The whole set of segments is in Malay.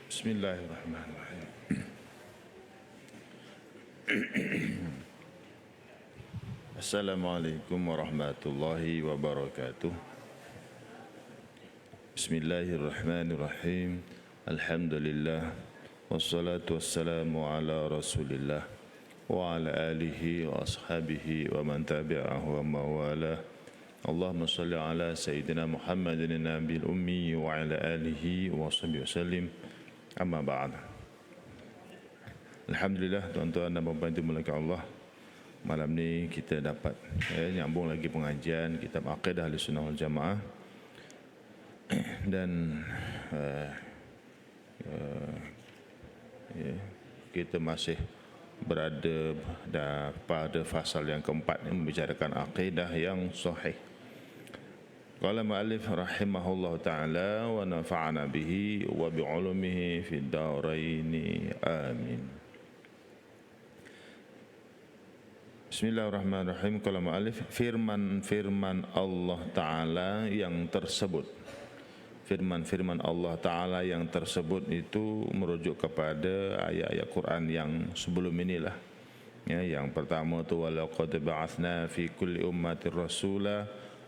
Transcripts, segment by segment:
Bismillahirrahmanirrahim. Assalamualaikum warahmatullahi wabarakatuh. Bismillahirrahmanirrahim. Alhamdulillah. Wassalatu wassalamu ala rasulillah wa ala alihi wa ashabihi wa man tabi'ahu wa mawalah. Allahumma salli ala Sayyidina Muhammadin Nabil Ummi wa ala alihi wa sahbihi wasallim. Amma ba'd. Alhamdulillah, tuan-tuan dan puan-puan dimulakan Allah. Malam ni kita dapat nyambung lagi pengajian kitab Aqidah Ahlussunnah wal Jamaah. Dan kita masih berada pada fasal yang keempat yang membicarakan akidah yang sahih. Qala mu'allif rahimahullah ta'ala wa nafa'ana bihi wa bi'ulumihi fid daraini amin. Bismillahirrahmanirrahim. Qala mu'allif, firman Allah Ta'ala yang tersebut. Firman Allah Ta'ala yang tersebut itu merujuk kepada ayat-ayat Quran yang sebelum inilah. Ya, yang pertama tu walaqad ba'athna fi kulli ummatin rasula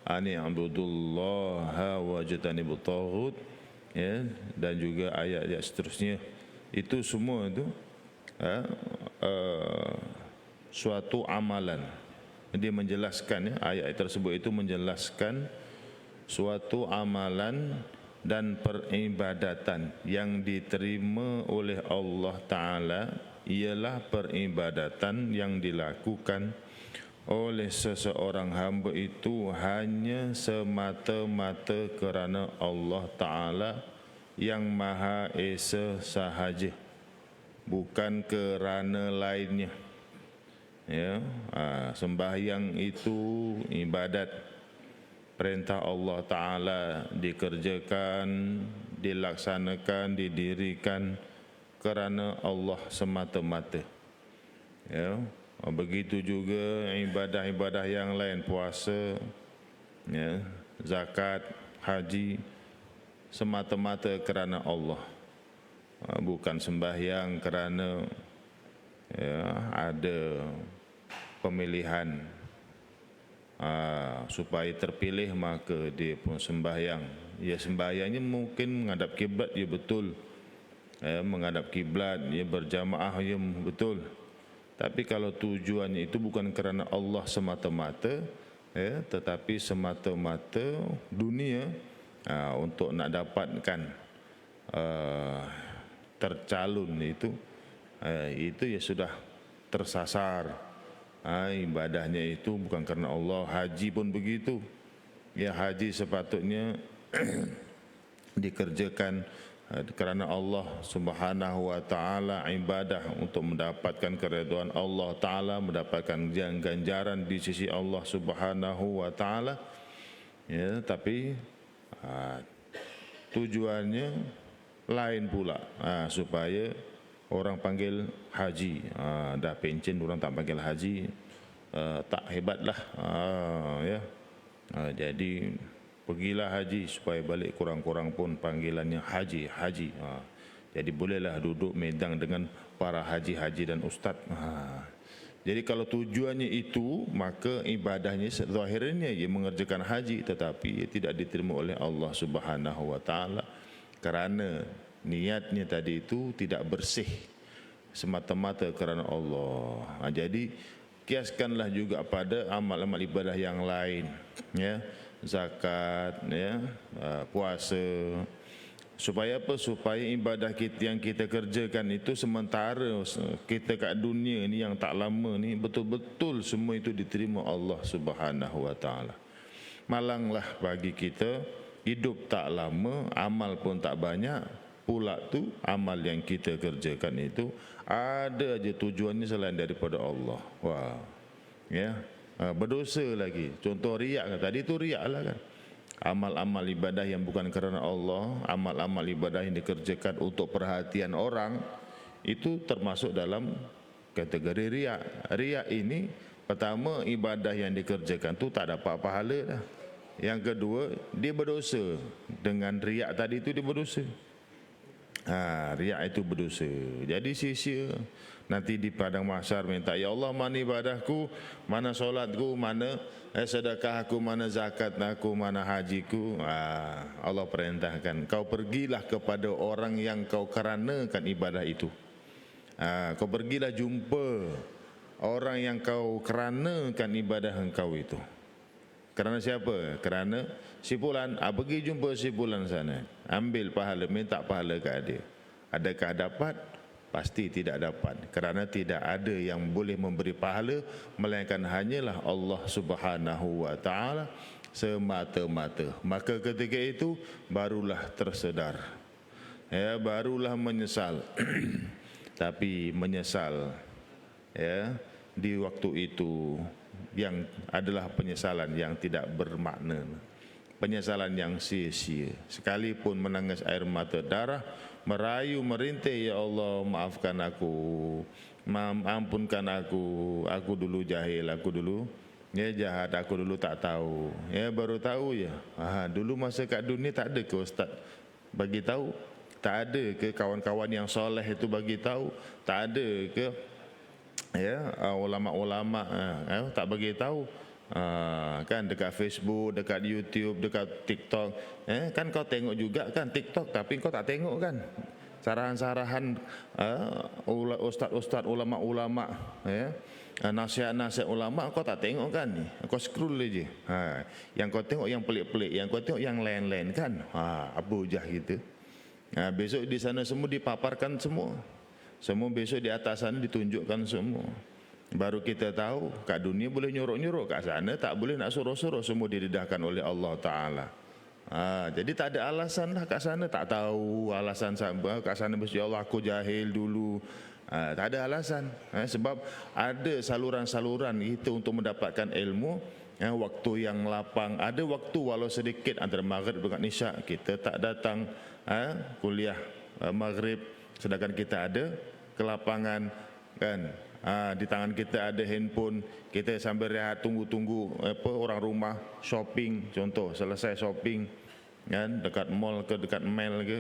an i'budullaha wajtanibut taghut, ya, dan juga ayat-ayat seterusnya. Itu semua itu suatu amalan. Dia menjelaskan, ya, ayat tersebut itu menjelaskan suatu amalan dan peribadatan yang diterima oleh Allah Ta'ala ialah peribadatan yang dilakukan oleh seseorang hamba itu hanya semata-mata kerana Allah Ta'ala yang Maha Esa sahaja, bukan kerana lainnya. Ya, sembahyang itu ibadat, perintah Allah Ta'ala dikerjakan, dilaksanakan, didirikan kerana Allah semata-mata. Ya, begitu juga ibadah-ibadah yang lain, puasa, ya, zakat, haji, semata-mata kerana Allah. Bukan sembahyang kerana, ya, ada pemilihan supaya terpilih maka dia pun sembahyang. Ya, sembahyangnya mungkin menghadap kiblat, ya betul. Menghadap kiblat, ya berjamaah, ya betul. Tapi kalau tujuannya itu bukan kerana Allah semata-mata, ya, tetapi semata-mata dunia, untuk nak dapatkan tercalon itu ya sudah tersasar. Ibadahnya itu bukan kerana Allah. Haji pun begitu. Ya, haji sepatutnya dikerjakan kerana Allah Subhanahu wa Ta'ala, ibadah untuk mendapatkan keridhaan Allah Ta'ala, mendapatkan ganjaran di sisi Allah Subhanahu wa Ta'ala. Ya, tapi tujuannya lain pula, supaya orang panggil haji. Dah pencen orang tak panggil haji, tak hebatlah. Ya, jadi pergilah haji supaya balik kurang-kurang pun panggilannya haji. Jadi bolehlah duduk medang dengan para haji-haji dan ustaz. Jadi kalau tujuannya itu, maka ibadahnya zahirnya ia mengerjakan haji, tetapi ia tidak diterima oleh Allah Subhanahu wa Ta'ala kerana niatnya tadi itu tidak bersih semata-mata kerana Allah. Jadi kiaskanlah juga pada amal-amal ibadah yang lain, ya, zakat, ya, puasa. Supaya apa? Supaya ibadah kita yang kita kerjakan itu sementara kita kat dunia ni yang tak lama ni, betul-betul semua itu diterima Allah Subhanahu wa Ta'ala. Malanglah bagi kita hidup tak lama, amal pun tak banyak, pula tu amal yang kita kerjakan itu ada aja tujuannya selain daripada Allah. Wah, ya, berdosa lagi. Contoh riak kan, tadi tu riak lah kan. Amal-amal ibadah yang bukan kerana Allah, amal-amal ibadah yang dikerjakan untuk perhatian orang, itu termasuk dalam kategori riak. Riak ini, pertama, ibadah yang dikerjakan tu tak dapat pahala dah. Yang kedua, dia berdosa. Dengan riak tadi itu dia berdosa. Riak itu berdosa. Jadi sia-sia. Nanti di padang mahsyar minta, ya Allah, mana ibadahku, mana solatku, mana sedekah aku, mana zakat aku, mana hajiku. Allah perintahkan, kau pergilah kepada orang yang kau keranakan ibadah itu. Kau pergilah jumpa orang yang kau keranakan ibadah engkau itu. Kerana siapa? Kerana si fulan. Pergi jumpa si fulan sana, ambil pahala, minta pahala kat dia. Adakah dapat? Pasti tidak dapat. Kerana tidak ada yang boleh memberi pahala melainkan hanyalah Allah Subhanahu wa taala semata-mata. Maka ketika itu barulah tersedar, barulah menyesal. Tapi menyesal di waktu itu yang adalah penyesalan yang tidak bermakna, penyesalan yang sia-sia. Sekalipun menangis air mata darah, merayu merintih, ya Allah maafkan aku, ampunkan aku dulu jahil, aku dulu jahat, aku dulu tak tahu. Baru tahu dulu masa kat dunia tak ada ke ustaz bagi tahu, tak ada ke kawan-kawan yang soleh itu bagi tahu, tak ada ke ulama-ulama tak bagi tahu, kan dekat Facebook, dekat YouTube, dekat TikTok, kan kau tengok juga kan TikTok, tapi kau tak tengok kan sarahan-sarahan ustaz-ustaz, ulama-ulama, nasihat-nasihat ulama kau tak tengok kan, kau scroll aja. Yang kau tengok yang pelik-pelik, yang kau tengok yang lain-lain kan. Apa hujah kita? Besok di sana semua dipaparkan semua. Semua besok di atas sana ditunjukkan semua. Baru kita tahu kat dunia boleh nyuruh-nyuruh, kat sana tak boleh nak suruh-suruh, semua didedahkan oleh Allah Ta'ala. Jadi tak ada alasan lah kat sana, tak tahu alasan kat sana mesti Allah aku jahil dulu. Tak ada alasan, sebab ada saluran-saluran itu untuk mendapatkan ilmu. Waktu yang lapang, ada waktu walau sedikit antara maghrib dengan isyak kita tak datang kuliah maghrib, sedangkan kita ada kelapangan kan. Di tangan kita ada handphone, kita sambil rehat tunggu-tunggu orang rumah shopping, contoh selesai shopping kan dekat mall ke dekat mall ke,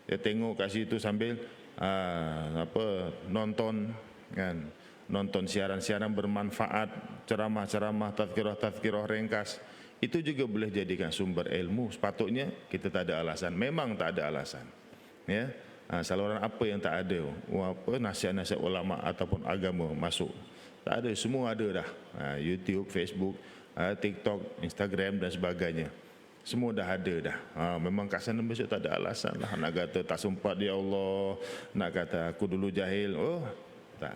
dia tengok kat situ sambil nonton kan, nonton siaran-siaran bermanfaat, ceramah-ceramah, tazkirah-tazkirah ringkas. Itu juga boleh jadikan sumber ilmu. Sepatutnya kita tak ada alasan, memang tak ada alasan. Saluran apa yang tak ada, nasihat-nasihat ulama ataupun agama masuk, tak ada, semua ada dah. YouTube, Facebook, TikTok, Instagram dan sebagainya, semua dah ada dah. Memang kat sana besok tak ada alasan lah nak kata tak sempat ya Allah, nak kata aku dulu jahil, tak.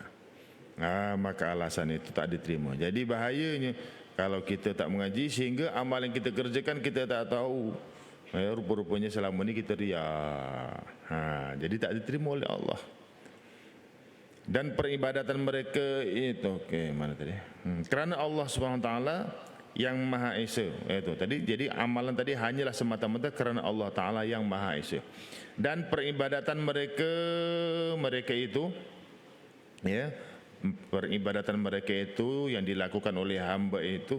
Maka alasan itu tak diterima. Jadi bahayanya kalau kita tak mengaji sehingga amal yang kita kerjakan kita tak tahu. Rupa-rupanya selama ni kita riak. Jadi tak diterima oleh Allah. Dan peribadatan mereka itu mana tadi? Kerana Allah SWT yang Maha Esa. Itu tadi. Jadi amalan tadi hanyalah semata-mata kerana Allah Taala yang Maha Esa. Dan peribadatan mereka itu peribadatan mereka itu yang dilakukan oleh hamba itu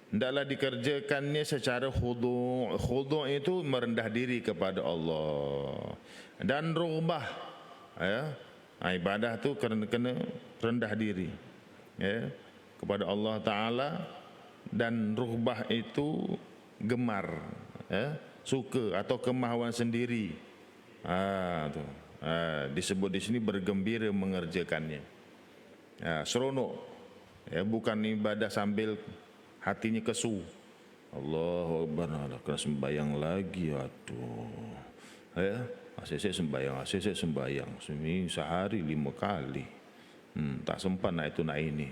hendaklah dikerjakannya secara khudu'. Khudu' itu merendah diri kepada Allah. Dan rughbah, ibadah tu kena rendah diri kepada Allah Ta'ala. Dan rughbah itu gemar, suka atau kemahuan sendiri. Disebut di sini bergembira mengerjakannya. Seronok, bukan ibadah sambil hatinya kesu. Allahu Akbar, kena sembahyang lagi, aduh. Asyik sembahyang, sehari 5 kali. Tak sempat nak itu nak ini.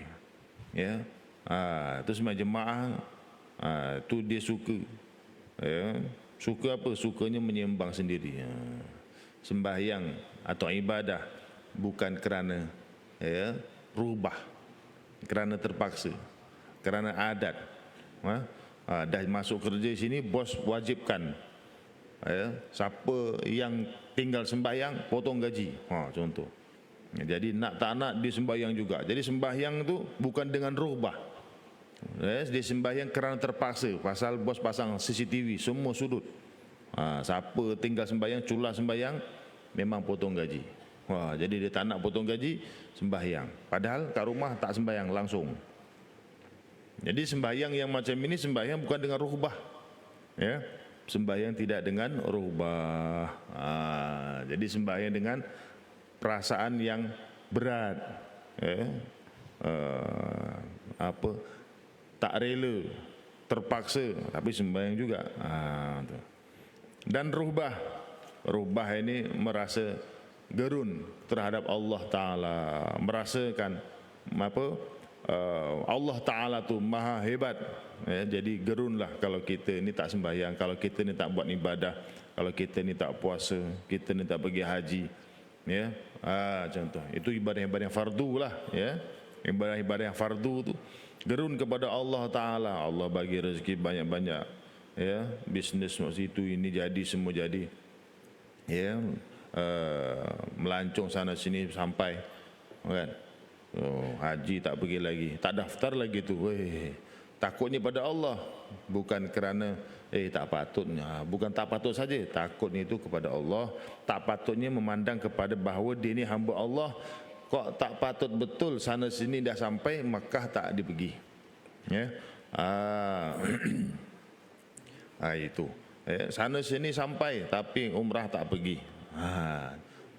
Terus jemaah, tu dia suka. Suka apa? Sukanya menyembang sendiri. Sembahyang atau ibadah bukan kerana rubah, kerana terpaksa, kerana adat. Dah masuk kerja sini, bos wajibkan siapa yang tinggal sembahyang potong gaji, contoh. Jadi nak tak nak dia sembahyang juga. Jadi sembahyang tu bukan dengan rubah, dia sembahyang kerana terpaksa. Pasal bos pasang CCTV semua sudut. Siapa tinggal sembahyang, culah sembahyang, memang potong gaji. Wah, jadi dia tak nak potong gaji, sembahyang. Padahal kat rumah tak sembahyang langsung. Jadi sembahyang yang macam ini sembahyang bukan dengan ruhbah, ya. Sembahyang tidak dengan ruhbah. Jadi sembahyang dengan perasaan yang berat, ya. Tak rela, terpaksa, tapi sembahyang juga. Dan ruhbah ini merasa gerun terhadap Allah Ta'ala, merasakan Allah Ta'ala tu maha hebat, ya. Jadi gerunlah kalau kita ni tak sembahyang, kalau kita ni tak buat ibadah, kalau kita ni tak puasa, kita ni tak pergi haji, ya. Contoh itu ibadah-ibadah yang fardu lah, ya. Ibadah-ibadah yang fardu tu gerun kepada Allah Ta'ala. Allah bagi rezeki banyak-banyak, ya. Bisnes situ ini jadi, semua jadi, ya. Melancong sana sini sampai, kan. Haji tak pergi lagi, tak daftar lagi tu. Takutnya pada Allah, bukan kerana tak patutnya, bukan tak patut saja, takutnya itu kepada Allah. Tak patutnya memandang kepada bahawa dia ni hamba Allah, kok tak patut betul sana sini dah sampai, Makkah tak dipergi, ya. Itu, ya. Sana sini sampai tapi umrah tak pergi.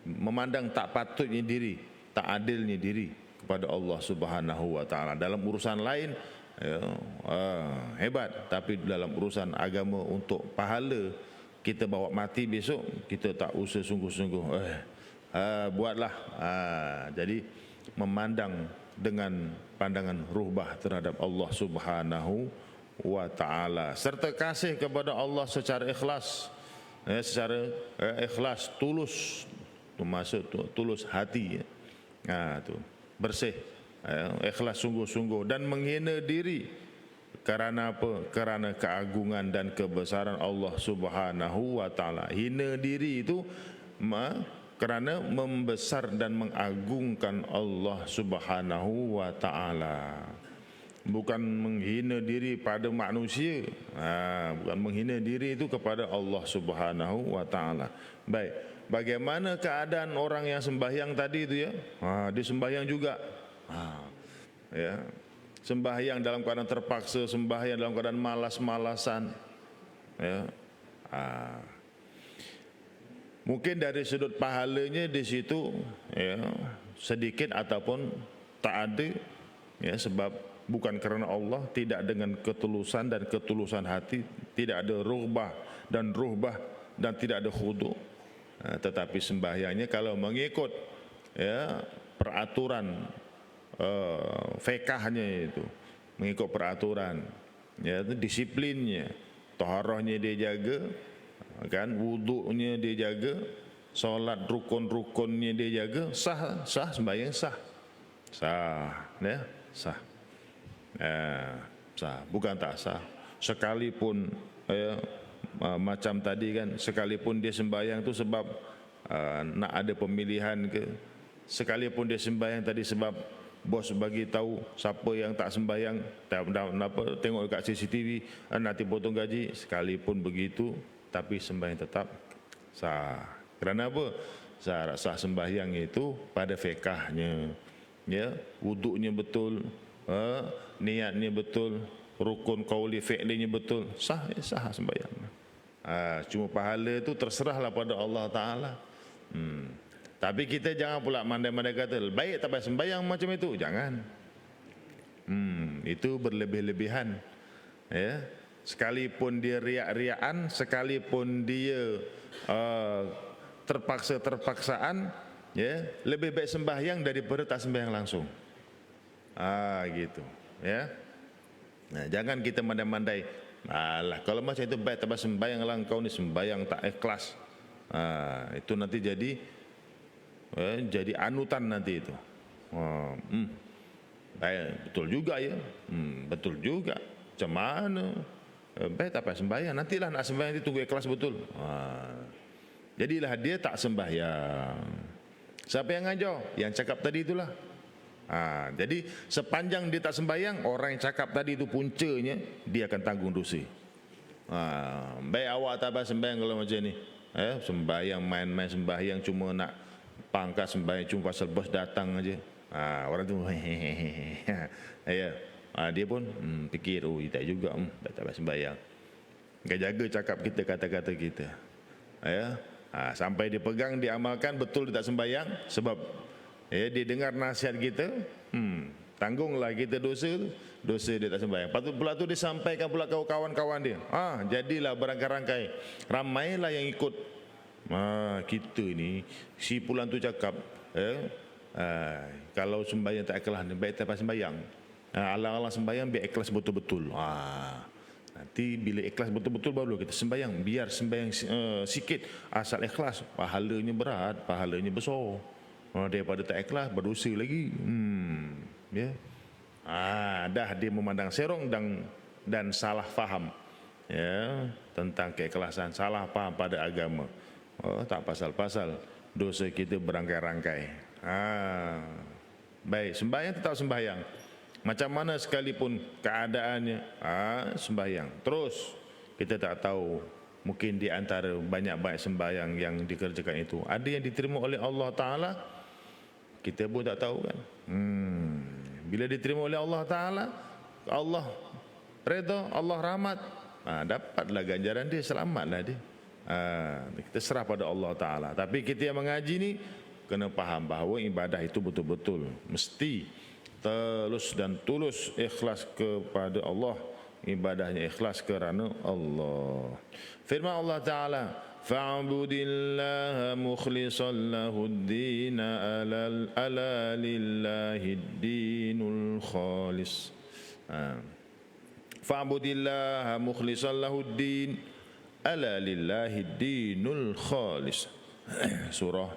Memandang tak patutnya diri, tak adilnya diri kepada Allah Subhanahu wa Ta'ala. Dalam urusan lain, ya, hebat, tapi dalam urusan agama untuk pahala kita bawa mati besok, kita tak usah sungguh-sungguh. Buatlah. Jadi memandang dengan pandangan ruhbah terhadap Allah Subhanahu wa Ta'ala, serta kasih kepada Allah secara ikhlas, secara ikhlas, tulus, maksud tulus hati, tu bersih, ikhlas sungguh-sungguh, dan menghina diri kerana apa? Kerana keagungan dan kebesaran Allah Subhanahu wa Ta'ala. Hina diri itu kerana membesar dan mengagungkan Allah Subhanahu wa Ta'ala. Bukan menghina diri pada manusia, bukan menghina diri itu kepada Allah Subhanahu wa Ta'ala. Baik, bagaimana keadaan orang yang sembahyang tadi itu, ya? Dia sembahyang juga, ya. Sembahyang dalam keadaan terpaksa, sembahyang dalam keadaan malas-malasan, ya. Mungkin dari sudut pahalanya di situ, ya, sedikit ataupun tak ada, ya, sebab bukan kerana Allah, tidak dengan ketulusan dan ketulusan hati, tidak ada ruhbah dan tidak ada khudu'. Tetapi sembahyangnya kalau mengikut, ya, peraturan fiqahnya itu, mengikut peraturan, ya, disiplinnya, taharahnya dia jaga, kan, wudu'nya dia jaga, solat rukun-rukunnya dia jaga, sah sembahyang sah, ya, sah. Bukan tak sah. Sekalipun, macam tadi kan, sekalipun dia sembahyang tu sebab nak ada pemilihan ke, sekalipun dia sembahyang tadi sebab bos bagi tahu siapa yang tak sembahyang, tengok dekat CCTV, nanti potong gaji, sekalipun begitu, tapi sembahyang tetap sah. Kerana apa? Sah sembahyang itu pada fiqahnya, ya, wuduknya betul, niatnya betul, rukun qauli fi'linya betul, sah sembahyang. Cuma pahala itu terserahlah pada Allah Ta'ala. Tapi kita jangan pula mandai-mandai kata baik tak payah sembahyang macam itu, jangan. Itu berlebih-lebihan, ya. Sekalipun dia riak-riakan, sekalipun dia terpaksa-terpaksaan, ya, lebih baik sembahyang daripada tak sembahyang langsung. Gitu, ya. Jangan kita mandai-mandai, alah kalau macam itu baik tak sembahyang lah, kau ni sembahyang tak ikhlas. Itu nanti jadi anutan nanti itu. Betul juga, ya. Betul juga. Macam mana? Baik tak payah sembahyang, nantilah nak sembahyang itu tunggu ikhlas betul. Jadilah dia tak sembahyang. Siapa yang ngajar? Yang cakap tadi itulah. Jadi sepanjang dia tak sembahyang, orang yang cakap tadi itu puncanya dia akan tanggung dosa. Baik awak tak payah sembahyang kalau macam ni, Sembahyang main-main sembahyang cuma nak pangkat sembahyang cuma pasal bos datang aja. Orang tu ya. Dia pun fikir tak juga tak sembahyang. Jaga cakap kita, kata-kata kita. Sampai dia pegang, dia amalkan, betul dia tak sembahyang sebab dia dengar nasihat kita, tanggunglah kita dosa dia tak sembahyang. Patut pula tu dia sampaikan pula kawan-kawan dia. Jadilah berangkai-rangkai. Ramailah yang ikut. Kita ni si pulan tu cakap, kalau sembahyang tak ikhlas, baik tak sembahyang. Alang-alang sembahyang biar ikhlas betul-betul. Nanti bila ikhlas betul-betul baru kita sembahyang. Biar sembahyang sikit asal ikhlas, pahalanya berat, pahalanya besar. Daripada tak ikhlas berdosa lagi. Dah dia memandang serong dan salah faham tentang keikhlasan, salah faham pada agama. Tak pasal-pasal dosa kita berangkai-rangkai. Baik, sembahyang tetap sembahyang. Macam mana sekalipun keadaannya, sembahyang. Terus kita tak tahu, mungkin di antara banyak-banyak sembahyang yang dikerjakan itu ada yang diterima oleh Allah Ta'ala, kita pun tak tahu kan. Bila diterima oleh Allah Ta'ala, Allah redha, Allah rahmat, dapatlah ganjaran dia, selamatlah dia. Kita serah pada Allah Ta'ala. Tapi kita yang mengaji ni kena faham bahawa ibadah itu betul-betul mesti tulus dan tulus, ikhlas kepada Allah. Ibadahnya ikhlas kerana Allah. Firman Allah Ta'ala, fa'budillaha mukhlishan lahuddin ala lillahiddinul khalis. Fa'budillaha mukhlishan lahuddin ala lillahiddinul khalis. Surah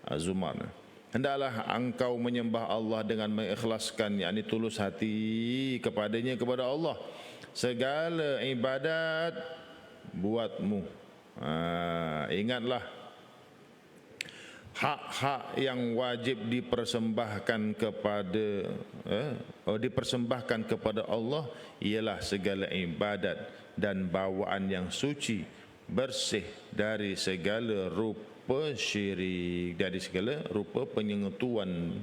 Az-Zumar. Hendaklah engkau menyembah Allah dengan mengikhlaskan, yakni tulus hati kepadanya, kepada Allah, segala ibadat buatmu. Ingatlah hak-hak yang wajib dipersembahkan kepada Allah ialah segala ibadat dan bawaan yang suci, bersih dari segala rupa syirik, dari segala rupa penyentuhan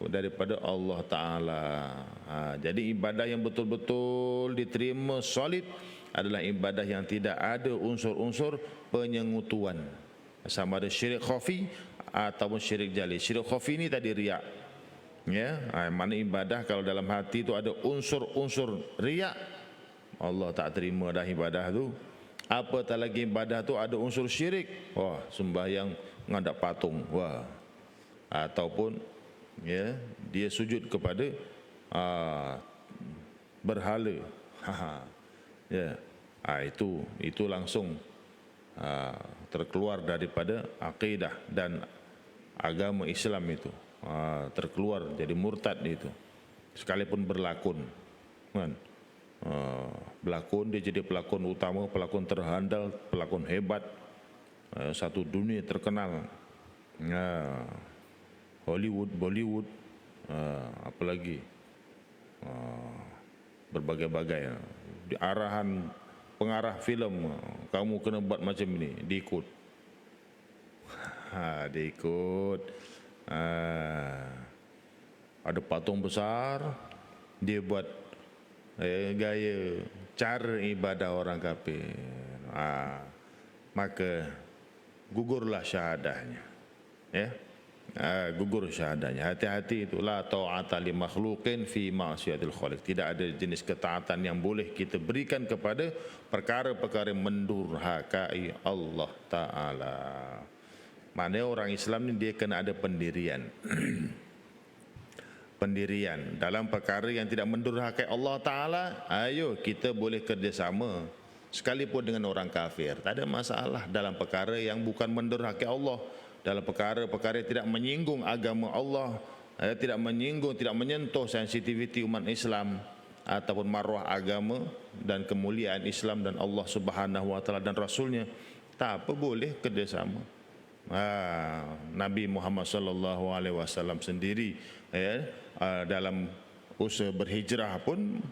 daripada Allah Ta'ala. Jadi ibadah yang betul-betul diterima solid adalah ibadah yang tidak ada unsur-unsur penyentuhan, sama ada syirik khafi ataupun syirik jali. Syirik khafi ni tadi riak, mana ibadah kalau dalam hati tu ada unsur-unsur riak, Allah tak terima dah ibadah tu. Apatah lagi ibadah tu ada unsur syirik, sembahyang ngadap patung, ataupun dia sujud kepada berhala, itu langsung terkeluar daripada akidah dan agama Islam itu, terkeluar jadi murtad itu, sekalipun berlakon kan. Berlakon, dia jadi pelakon utama, pelakon terhandal, pelakon hebat, satu dunia terkenal, Hollywood, Bollywood, apalagi berbagai-bagai pengarah filem, kamu kena buat macam ini, diikut. Diikut. Ada patung besar, dia buat gaya cara ibadah orang kafir, maka gugurlah syahadahnya, gugur syahadahnya. Hati-hati, itu la ta'ata li makhluqin fi ma'siyatil khaliq. Tidak ada jenis ketaatan yang boleh kita berikan kepada perkara-perkara yang mendurhakai Allah Ta'ala. Maknanya orang Islam ni dia kena ada pendirian. Pendirian dalam perkara yang tidak mendurhakai Allah Ta'ala. Ayo kita boleh kerjasama sekalipun dengan orang kafir, tak ada masalah. Dalam perkara yang bukan mendurhakai Allah, dalam perkara-perkara yang tidak menyinggung agama Allah, tidak menyinggung, tidak menyentuh sensitiviti umat Islam ataupun maruah agama dan kemuliaan Islam dan Allah Subhanahu Wa Ta'ala dan Rasulnya, tak apa, boleh kerjasama. Nabi Muhammad sallallahu alaihi wasallam sendiri dalam usaha berhijrah pun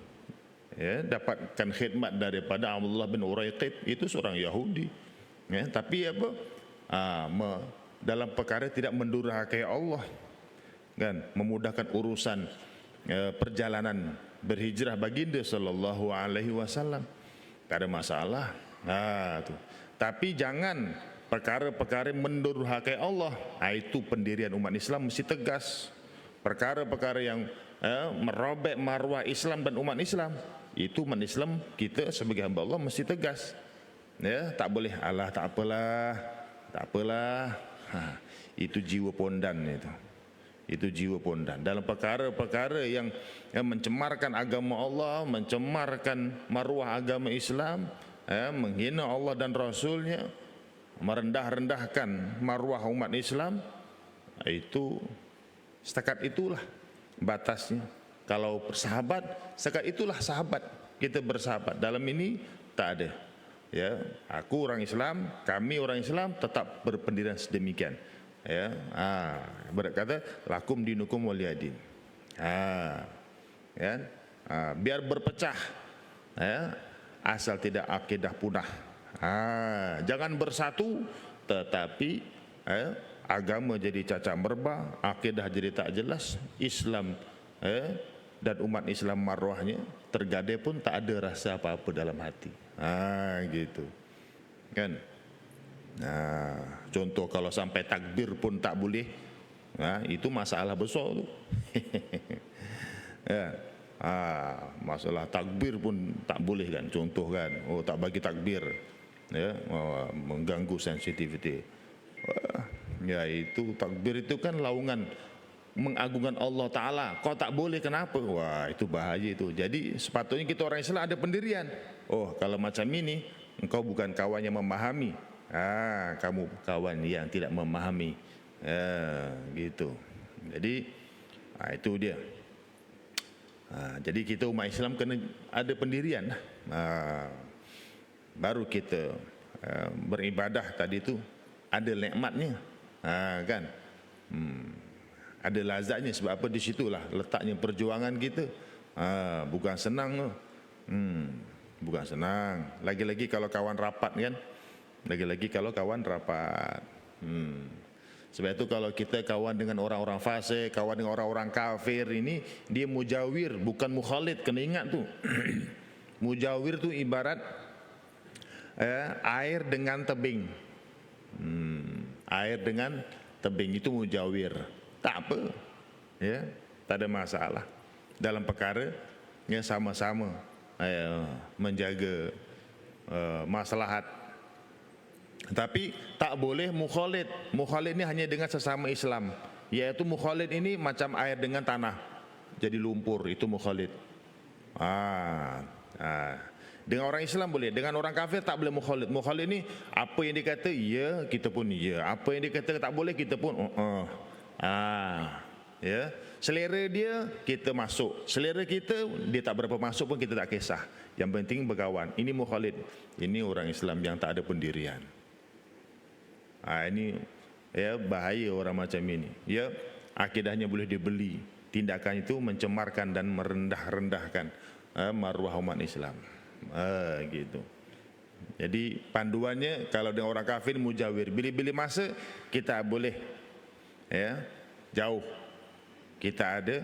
dapatkan khidmat daripada Abdullah bin Uraiqid, itu seorang Yahudi. Ya, tapi apa? Dalam perkara tidak mendurhakai Allah, kan, memudahkan urusan perjalanan berhijrah baginda sallallahu alaihi wasallam. Tak ada masalah. Tu. Tapi jangan perkara-perkara mendurhakai Allah. Itu pendirian umat Islam mesti tegas. Perkara-perkara yang merobek maruah Islam dan umat Islam, itu umat Islam kita sebagai hamba Allah mesti tegas. Ya, tak boleh alah tak apalah. Itu jiwa pondan itu. Itu jiwa pondan dalam perkara-perkara yang mencemarkan agama Allah, mencemarkan maruah agama Islam, menghina Allah dan Rasulnya, merendah-rendahkan maruah umat Islam. Itu setakat itulah batasnya. Kalau bersahabat, setakat itulah sahabat. Kita bersahabat. Dalam ini tak ada. Ya, aku orang Islam, kami orang Islam tetap berpendirian sedemikian. Ya, berkata lakum dinukum waliyadin. Ya, biar berpecah, ya, asal tidak akidah punah. Jangan bersatu, tetapi agama jadi cacat merbah, akidah jadi tak jelas, Islam dan umat Islam marwahnya tergadai pun tak ada rasa apa-apa dalam hati. Gitu, kan? Contoh kalau sampai takbir pun tak boleh, itu masalah besar tu. Ya, masalah takbir pun tak boleh kan, contoh kan, tak bagi takbir, ya, mengganggu sensitivity. Ya, itu takbir itu kan laungan mengagungkan Allah Ta'ala. Kau tak boleh, kenapa? Wah, itu bahaya itu. Jadi sepatutnya kita orang Islam ada pendirian. Kalau macam ini, engkau bukan kawan yang memahami. Kamu kawan yang tidak memahami. Gitu. Jadi itu dia. Jadi kita umat Islam kena ada pendirian. Baru kita beribadah tadi tu ada nikmatnya. Kan? Ada lazatnya. Sebab apa? Di situlah letaknya perjuangan kita. Bukan senang. Bukan senang. Lagi-lagi kalau kawan rapat kan. Lagi-lagi kalau kawan rapat. Sebab itu kalau kita kawan dengan orang-orang fasik, kawan dengan orang-orang kafir ini, dia mujawir, bukan mukhalid. Kena ingat tu. Mujawir tu ibarat air dengan tebing. Air dengan tebing itu mujawir. Tak apa, ya, tak ada masalah. Dalam perkara yang sama-sama menjaga maslahat. Tapi tak boleh mukhalid. Mukhalid ini hanya dengan sesama Islam. Iaitu mukhalid ini macam air dengan tanah, jadi lumpur, itu mukhalid. Dengan orang Islam boleh, dengan orang kafir tak boleh mukhalid. Mukhalid ini apa yang dia kata, ya, kita pun ya. Apa yang dia kata tak boleh, kita pun ya. Selera dia kita masuk, selera kita dia tak berapa masuk pun kita tak kisah. Yang penting berkawan. Ini mukhalid. Ini orang Islam yang tak ada pendirian. Ini ya, bahaya orang macam ini. Ya, akidahnya boleh dibeli. Tindakan itu mencemarkan dan merendah-rendahkan maruah umat Islam. Gitu. Jadi panduannya kalau dengan orang kafir mujawir, bila-bila masa kita boleh, ya, jauh. Kita ada,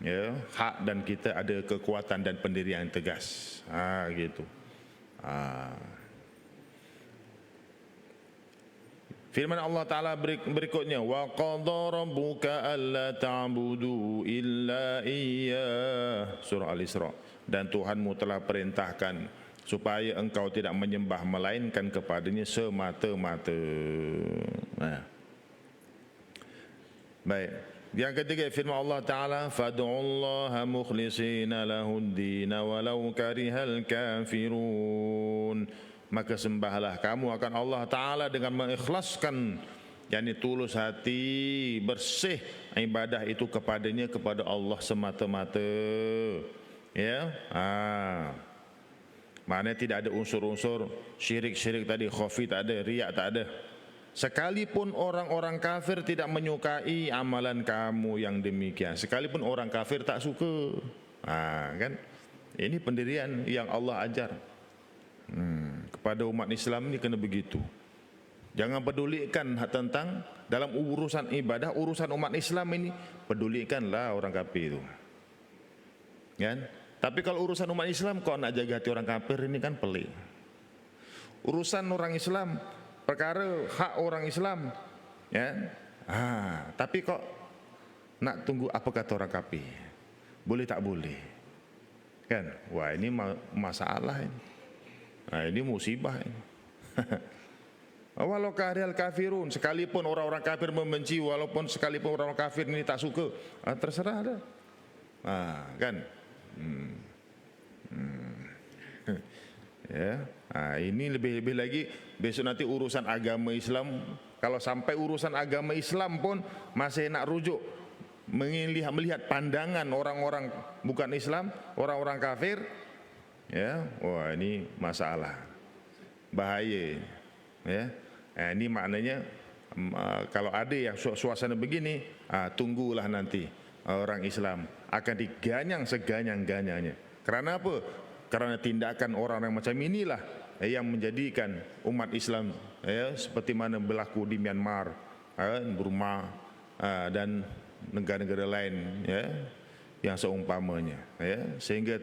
ya, hak dan kita ada kekuatan dan pendirian yang tegas. Gitu. Firman Allah Ta'ala berikutnya, wa qadha rabbuka alla ta'budu illa iyyah. Surah Al-Isra. Dan Tuhanmu telah perintahkan supaya engkau tidak menyembah melainkan kepadanya semata-mata. Baik. Yang ketiga firman Allah Ta'ala, fad'ullaha mukhlishina lahud-din walau karihal kafirun. Maka sembahlah kamu akan Allah Ta'ala dengan mengikhlaskan, yakni tulus hati, bersih ibadah itu kepadanya, kepada Allah semata-mata. Ya, maknanya tidak ada unsur-unsur syirik-syirik tadi, khafi tak ada, riak tak ada. Sekalipun orang-orang kafir tidak menyukai amalan kamu yang demikian, sekalipun orang kafir tak suka, kan? Ini pendirian yang Allah ajar. Kepada umat Islam ini kena begitu. Jangan pedulikan tentang dalam urusan ibadah, urusan umat Islam ini, pedulikanlah orang kafir itu. Kan? Tapi kalau urusan umat Islam kok nak jaga hati orang kafir, ini kan pelik. Urusan orang Islam, perkara hak orang Islam, ya. Tapi kok nak tunggu apa kata orang kafir? Boleh tak boleh? Kan? Wah, ini masalah ini. Ini musibah ini. Walau karihal kafirun, sekalipun orang-orang kafir membenci, walaupun sekalipun orang kafir ini tak suka, terserah dah. Kan? Ya, ini lebih-lebih lagi besok nanti urusan agama Islam. Kalau sampai urusan agama Islam pun masih nak rujuk melihat pandangan orang-orang bukan Islam, orang-orang kafir, ya, wah ini masalah, bahaya, ya. Ini maknanya kalau ada yang suasana begini, tunggulah nanti orang Islam akan diganyang seganyang-ganyangnya. Karena apa? Karena tindakan orang yang macam inilah yang menjadikan umat Islam seperti mana berlaku di Myanmar, Burma, dan negara-negara lain, ya, yang seumpamanya, ya, sehingga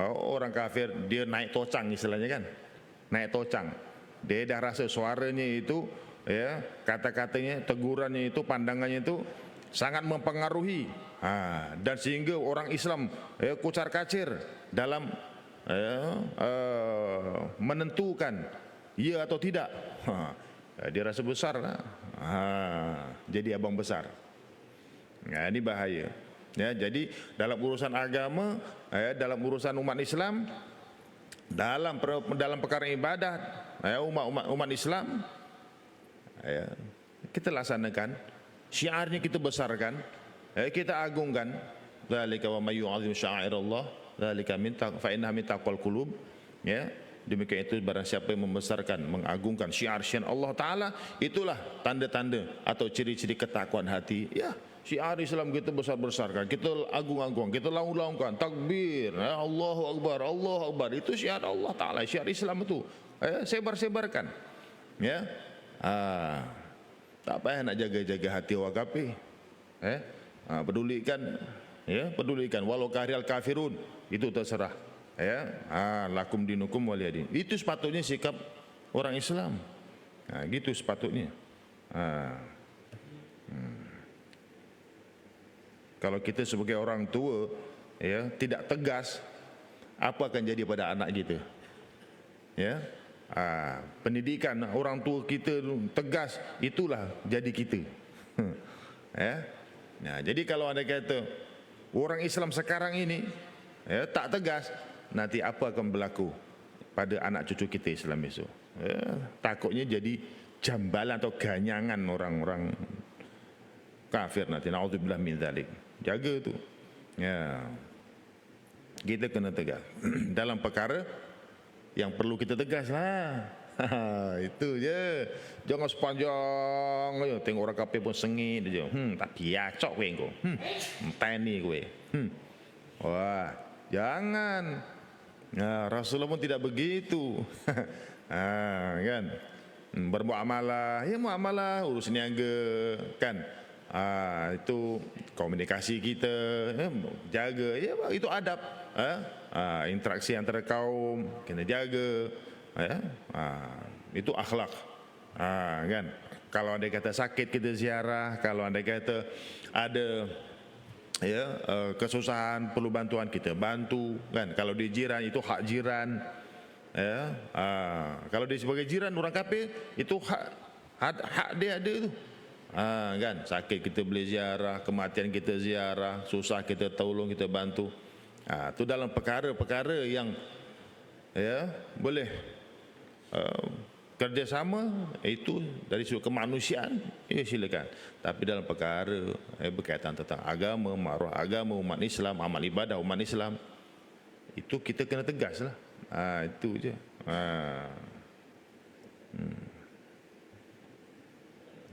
orang kafir dia naik tocang istilahnya, kan, naik tocang. Dia dah rasa suaranya itu, ya, kata-katanya, tegurannya itu, pandangannya itu sangat mempengaruhi, dan sehingga orang Islam kucar kacir dalam menentukan ya atau tidak. Dia rasa besar, jadi abang besar. Ini bahaya. Ya, jadi dalam urusan agama, dalam urusan umat Islam, dalam perkara ibadah, umat Islam, kita laksanakan, syiarnya kita besarkan, kita agungkan. Dzalika wa may yu'azzim sya'airallah dzalika fa innaha min taqwal qulub. Ya, demikian itu barang siapa yang membesarkan, mengagungkan syiar-syiar Allah Taala, itulah tanda-tanda atau ciri-ciri ketakwaan hati. Ya, syiar Islam kita besar-besarkan, kita agung-agung, kita laung-laungkan, takbir, Allahu Akbar, Allahu Akbar, itu syiar Allah Taala, syiar Islam itu, sebar-sebarkan, ya. Tak payah nak jaga-jaga hati orang kafir, pedulikan, ya, pedulikan. Walau karihal kafirun, itu terserah, ya. Lakum dinukum waliyadin. Itu sepatutnya sikap orang Islam. Gitu sepatutnya. Kalau kita sebagai orang tua, ya, tidak tegas, apa akan jadi pada anak kita? Ya, pendidikan orang tua kita tegas, itulah jadi kita. Ya, nah, jadi kalau ada kata orang Islam sekarang ini, ya, tak tegas, nanti apa akan berlaku pada anak cucu kita Islam besok? Ya, takutnya jadi jambalan atau ganyangan orang-orang kafir nanti. Na'udzubillah min dzalik. Jaga tu. Ya. Kita kena tegas dalam perkara yang perlu kita tegas lah. Itu je. Jangan sepanjang aja tengok orang kafir pun sengit je. Tak biacok kowe engko. Enteni kowe. Wah, jangan. Rasulullah pun tidak begitu. Kan. Bermuamalah, ya muamalah, urus niaga, kan. Itu komunikasi kita, jaga, ya, itu adab, interaksi antara kaum kena jaga, ya, itu akhlak, kan. Kalau anda kata sakit kita ziarah, kalau anda kata ada, ya, kesusahan perlu bantuan kita bantu, kan. Kalau di jiran itu hak jiran, ya, kalau dia sebagai jiran orang kafir itu hak dia ada itu. Kan, sakit kita boleh ziarah, kematian kita ziarah, susah kita tolong, kita bantu. Itu dalam perkara-perkara yang, ya, boleh kerjasama, itu dari sudut kemanusiaan, ya silakan. Tapi dalam perkara berkaitan tentang agama, maruah agama umat Islam, amal ibadah umat Islam, itu kita kena tegas lah. Itu je.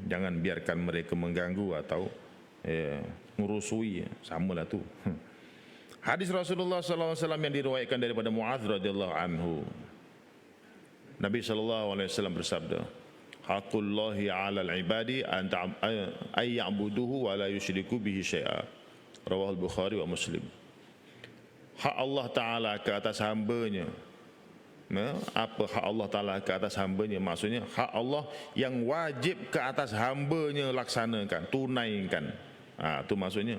Jangan biarkan mereka mengganggu atau merusui, samalah tu. Hadis Rasulullah sallallahu alaihi wasallam yang diriwayatkan daripada Muadz radhiyallahu anhu. Nabi sallallahu alaihi wasallam bersabda, Haqqullahi 'alal ibadi an ya'buduhu wa la yusyriku bihi syai'a. Rawahul Bukhari wa Muslim. Hak Allah Ta'ala ke atas hambanya. Apa hak Allah Ta'ala ke atas hambanya? Maksudnya hak Allah yang wajib ke atas hambanya laksanakan, tunaikan. Itu maksudnya.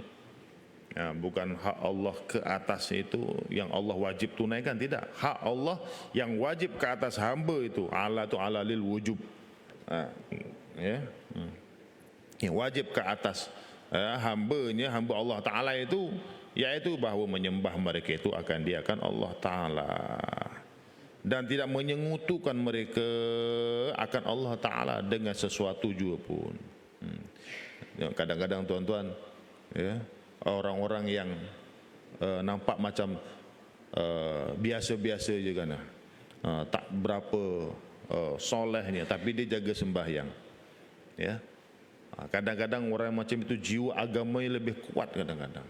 Bukan hak Allah ke atas itu yang Allah wajib tunaikan, tidak. Hak Allah yang wajib ke atas hamba itu, ala tu ala lil wujub. Yang wajib ke atas hambanya, hamba Allah Ta'ala itu, yaitu bahawa menyembah mereka itu akan Allah Ta'ala, dan tidak menyengutukan mereka akan Allah Ta'ala dengan sesuatu juga pun. Kadang-kadang tuan-tuan, orang-orang yang nampak macam biasa-biasa je kan, tak berapa solehnya, tapi dia jaga sembahyang. Kadang-kadang orang macam itu jiwa agamanya lebih kuat kadang-kadang.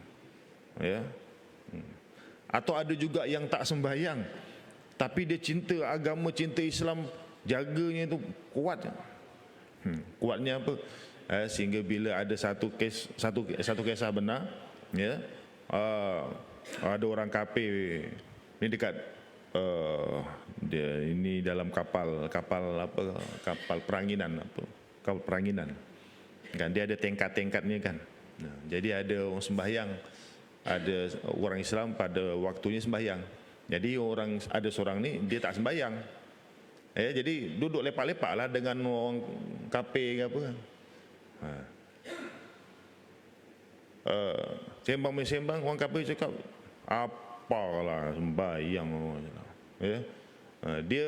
Atau ada juga yang tak sembahyang, tapi dia cinta agama, cinta Islam, jaganya itu kuat. Kuatnya apa? Sehingga bila ada satu kisah benar, ada orang kafir ni dekat dia ini dalam kapal peranginan kan, dia ada tingkat-tingkatnya kan. Jadi ada orang sembahyang, ada orang Islam pada waktunya sembahyang. Jadi ada seorang ni dia tak sembahyang, jadi duduk lepak-lepak lah dengan orang kafir ke apa kan. Sembang, orang kafir cakap apalah sembahyang, dia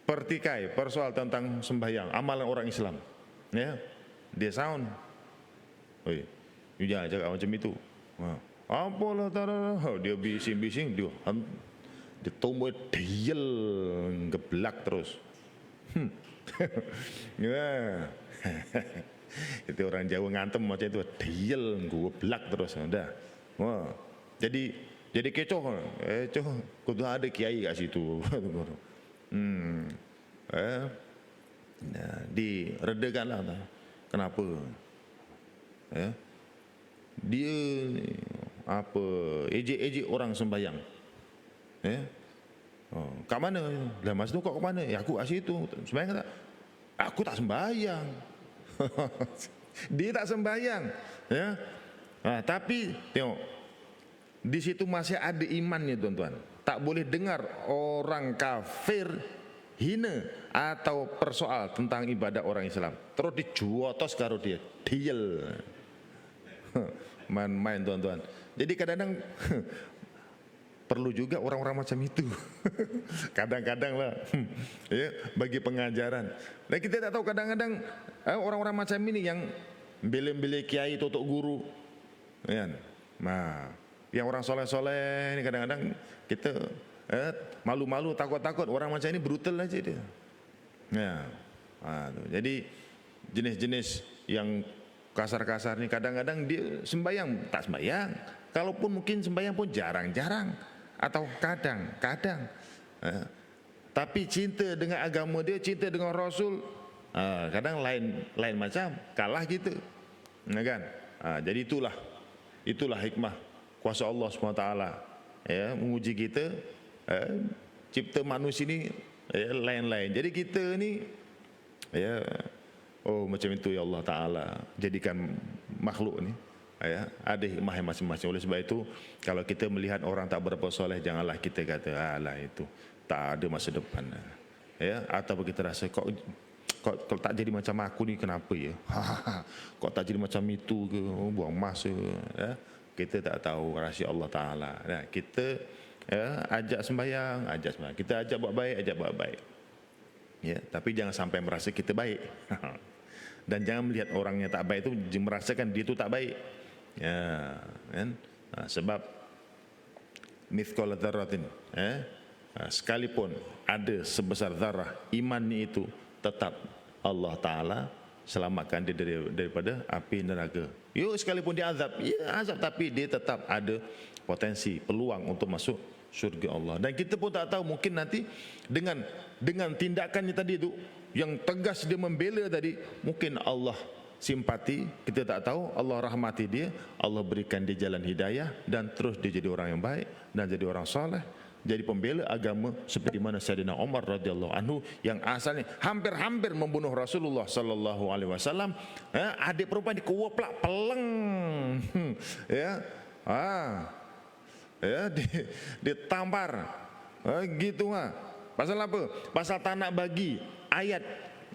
pertikai persoal tentang sembahyang, amalan orang Islam, dia sound, you jangan cakap macam itu, apalah dia bising-bising, dia tumbuk diel geblak terus. Itu orang Jawa ngantem macam itu, diel geblak terus dah. Jadi kecoh, kudu ada kiai kat situ. Diredakanlah. Kenapa? Dia ejek-ejek orang sembahyang. Kat mana? Lah masa tu kau kat mana? Aku kat situ. Sembahyang tak? Aku tak sembahyang. Dia tak sembahyang, tapi tengok, di situ masih ada imannya tuan-tuan. Tak boleh dengar orang kafir hina atau persoal tentang ibadah orang Islam, terus dijuotos karo dia, diel. Main-main tuan-tuan. Jadi kadang-kadang perlu juga orang-orang macam itu. Kadang-kadang lah, bagi pengajaran. Dan kita tak tahu kadang-kadang orang-orang macam ini yang bela-bela kiai, totok guru, kan? Yang orang soleh-soleh ini kadang-kadang kita malu-malu, takut-takut. Orang macam ini brutal aja dia. Jadi jenis-jenis yang kasar-kasar ni kadang-kadang dia sembahyang tak sembahyang. Kalaupun mungkin sembahyang pun jarang-jarang atau kadang-kadang. Tapi cinta dengan agama dia, cinta dengan Rasul, kadang lain macam, kalah kita, kan? Jadi itulah hikmah kuasa Allah SWT, menguji kita, cipta manusia ni lain-lain. Jadi kita ni macam itu ya Allah Ta'ala jadikan makhluk ni, ada hikmah yang masing-masing. Oleh sebab itu, kalau kita melihat orang tak berapa soleh, janganlah kita kata alah itu tak ada masa depan, atau kita rasa kok tak jadi macam aku ni kenapa ya, kok tak jadi macam itu ke, buang masa. Kita tak tahu rahsia Allah Ta'ala. Kita ajak sembahyang, kita ajak buat baik, tapi jangan sampai merasa kita baik. Dan jangan melihat orang yang tak baik itu merasakan dia itu tak baik, kan? Sebab mithqala dzarratin, sekalipun ada sebesar zarah iman itu, tetap Allah Ta'ala selamatkan dia daripada api neraka. Sekalipun dia azab, azab, tapi dia tetap ada potensi, peluang untuk masuk syurga Allah. Dan kita pun tak tahu, mungkin nanti dengan tindakannya tadi itu, yang tegas dia membela tadi, mungkin Allah simpati, kita tak tahu, Allah rahmati dia, Allah berikan dia jalan hidayah dan terus dia jadi orang yang baik dan jadi orang soleh, jadi pembela agama seperti mana Sayyidina Umar radhiyallahu anhu yang asalnya hampir-hampir membunuh Rasulullah sallallahu alaihi wasallam, adik perempuan dikewaplak peleng, ya, ditampar, gitu Pasal apa? Pasal tak nak bagi ayat,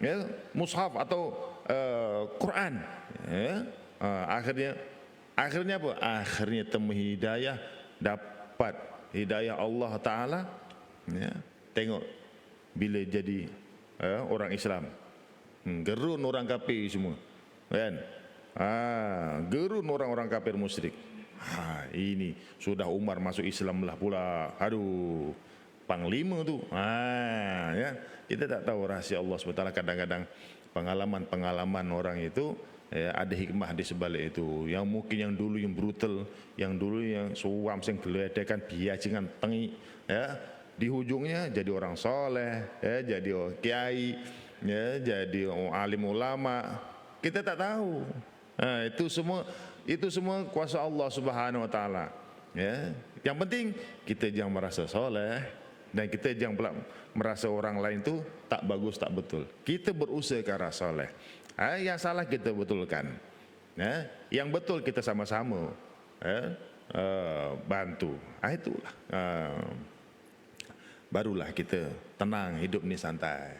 ya, mushaf atau Quran, ya. Akhirnya apa? Akhirnya temu hidayah, dapat hidayah Allah Ta'ala, ya. Tengok bila jadi orang Islam, gerun orang kafir semua, kan? Gerun orang-orang kafir musyrik. Ini sudah Umar masuk Islam lah pula. Aduh, panglima tu. Ya, kita tak tahu rahsia Allah SWT. Kadang-kadang pengalaman-pengalaman orang itu, ya, ada hikmah di sebalik itu. Yang mungkin yang dulu yang brutal, yang dulu yang suam sing geledekan biacingan tengi, ya, di hujungnya jadi orang soleh, ya, jadi kiai, ya, jadi alim ulama. Kita tak tahu. Itu semua kuasa Allah Subhanahu Wa Taala. Ya, yang penting kita jangan merasa soleh dan kita jangan pula merasa orang lain tu tak bagus, tak betul. Kita berusaha ke arah soleh. Yang salah kita betulkan. Ya, yang betul kita sama-sama, ya, bantu. Itulah. Barulah kita tenang, hidup ni santai.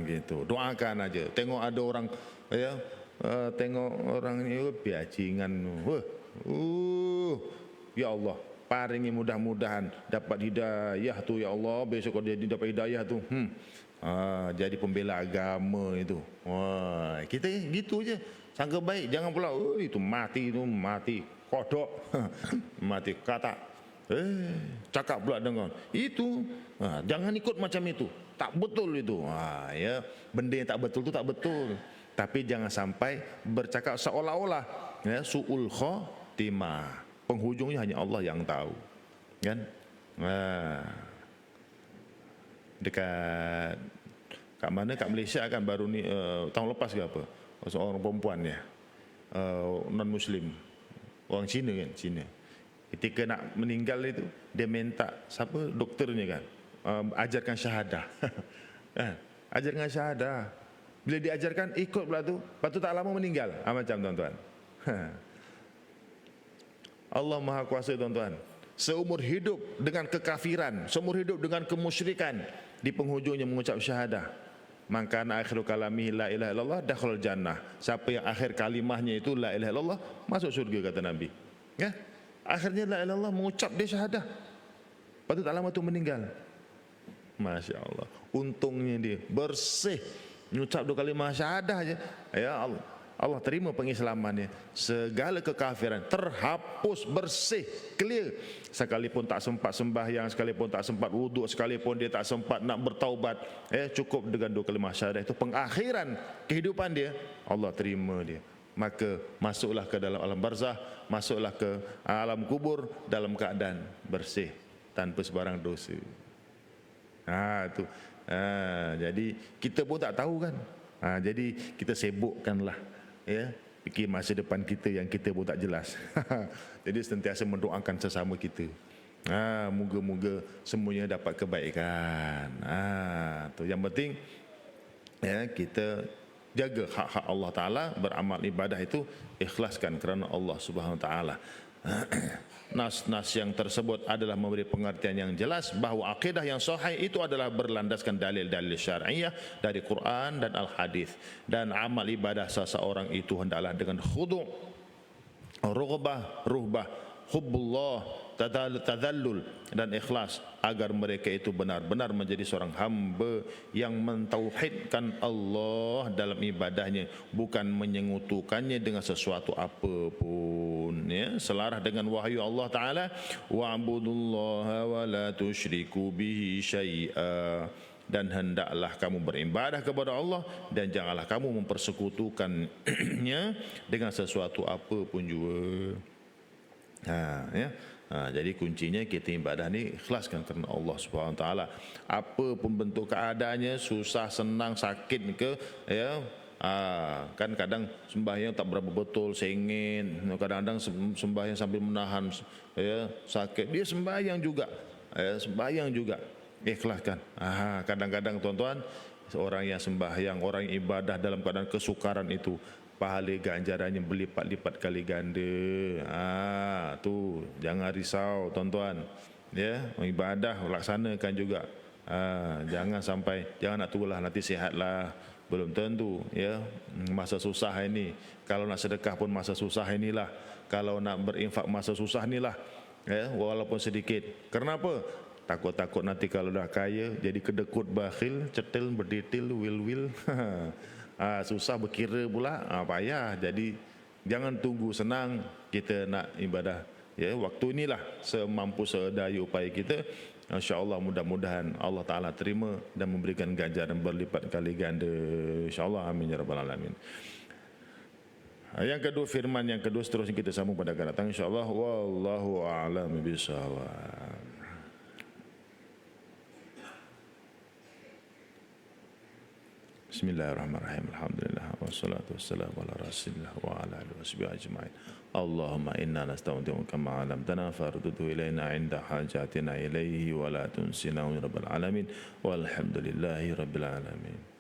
Gitu. Doakan aja. Tengok ada orang, ya, tengok orang ni biacingan. Ya Allah, paringi mudah-mudahan dapat hidayah tu, ya Allah. Besok kalau dia dapat hidayah tu, jadi pembela agama itu. Kita gitu je, sangka baik. Jangan pula itu mati kodok, mati kata. Cakap pula dengan itu, jangan ikut macam itu, tak betul itu. Ya, benda yang tak betul tu tak betul. Tapi jangan sampai bercakap seolah-olah, ya, su'ul khotimah. Penghujungnya hanya Allah yang tahu, kan? Dekat kat mana, kat Malaysia kan baru ni, tahun lepas ke apa, seorang perempuan ya, non Muslim, orang Cina kan, Cina. Ketika nak meninggal itu, dia minta siapa doktornya kan, ajarkan syahadah. Ajarkan syahadah. Bila diajarkan ikut pula tu, lepas tu tak lama meninggal. Macam tuan-tuan. Allah Maha Kuasa tuan-tuan. Seumur hidup dengan kekafiran, seumur hidup dengan kemusyrikan, di penghujungnya mengucap syahadah. Maka akhiru kalamihi la ilaha illallah dakhala jannah. Siapa yang akhir kalimahnya itu la ilaha illallah, masuk surga kata Nabi. Ya? Akhirnya la ilaha illallah, mengucap dia syahadah. Lepas tu tak lama tu meninggal. Masya Allah. Untungnya dia bersih, mengucap 2 kalimah syahadah aja. Ya Allah. Allah terima pengislamannya. Segala kekafiran terhapus, bersih, clear. Sekalipun tak sempat sembahyang, sekalipun tak sempat wuduk, sekalipun dia tak sempat nak bertaubat, cukup dengan 2 kalimah syahadah itu pengakhiran kehidupan dia, Allah terima dia. Maka masuklah ke dalam alam barzah, masuklah ke alam kubur dalam keadaan bersih, tanpa sebarang dosa. Itu. Jadi kita pun tak tahu kan. Jadi kita sibukkanlah, ya, fikir masa depan kita yang kita pun tak jelas. Jadi sentiasa mendoakan sesama kita. Moga-moga semuanya dapat kebaikan. Tu yang penting, ya, kita jaga hak-hak Allah Ta'ala, beramal ibadah itu ikhlaskan kerana Allah Subhanahu Wa Ta'ala. Nas-nas yang tersebut adalah memberi pengertian yang jelas bahawa akidah yang sahih itu adalah berlandaskan dalil-dalil syar'iyah dari Quran dan Al-Hadis. Dan amal ibadah seseorang itu hendaklah dengan khudu', rughbah, hubbullah, tadallul dan ikhlas, agar mereka itu benar-benar menjadi seorang hamba yang mentauhidkan Allah dalam ibadahnya, bukan menyengutukannya dengan sesuatu apapun, ya, selarah dengan wahyu Allah Ta'ala, wa'budullaha wa la tusyriku bihi syai'a, dan hendaklah kamu beribadah kepada Allah dan janganlah kamu mempersekutukannya dengan sesuatu apapun juga. Ya. Jadi kuncinya kita ibadah ni ikhlaskan kerana Allah Subhanahu Wa Taala. Apa pun bentuk keadaannya, susah, senang, sakit ke, ya, kan kadang sembahyang tak berapa betul, sengit, kadang-kadang sembahyang sambil menahan, ya, sakit. Dia sembahyang juga, ya, sembahyang juga. Ikhlaskan. Kadang-kadang tuan-tuan, orang yang sembahyang, orang yang ibadah dalam keadaan kesukaran itu, pahala ganjarannya berlipat-lipat kali ganda. Tu jangan risau tuan-tuan. Ya, ibadah laksanakan juga. Jangan sampai, jangan nak tunggulah nanti sihatlah. Belum tentu, ya. Masa susah ini. Kalau nak sedekah pun masa susah inilah. Kalau nak berinfak masa susah inilah. Ya, walaupun sedikit. Kenapa? Takut-takut nanti kalau dah kaya jadi kedekut, bakhil, cetil, berdetil, wil. Susah berkira pula, payah. Jadi jangan tunggu senang kita nak ibadah. Ya, waktu inilah semampu sedaya upaya kita. InsyaAllah mudah-mudahan Allah Ta'ala terima dan memberikan ganjaran berlipat kali ganda. InsyaAllah, amin ya rabbal alamin. Yang kedua, firman yang kedua seterusnya kita sambung pada akan datang insyaAllah. Wallahu a'lam bishawab. Bismillahirrahmanirrahim. Alhamdulillah wassalatu wassalamu ala Rasulillah wa ala alihi washabihi ajma'in. Allahumma inna nasta'udzinuka kama 'allamtana farudhu ilaina 'inda hajatina ilaihi wa la tunsina ya rabbal alamin. Walhamdulillahi rabbil alamin.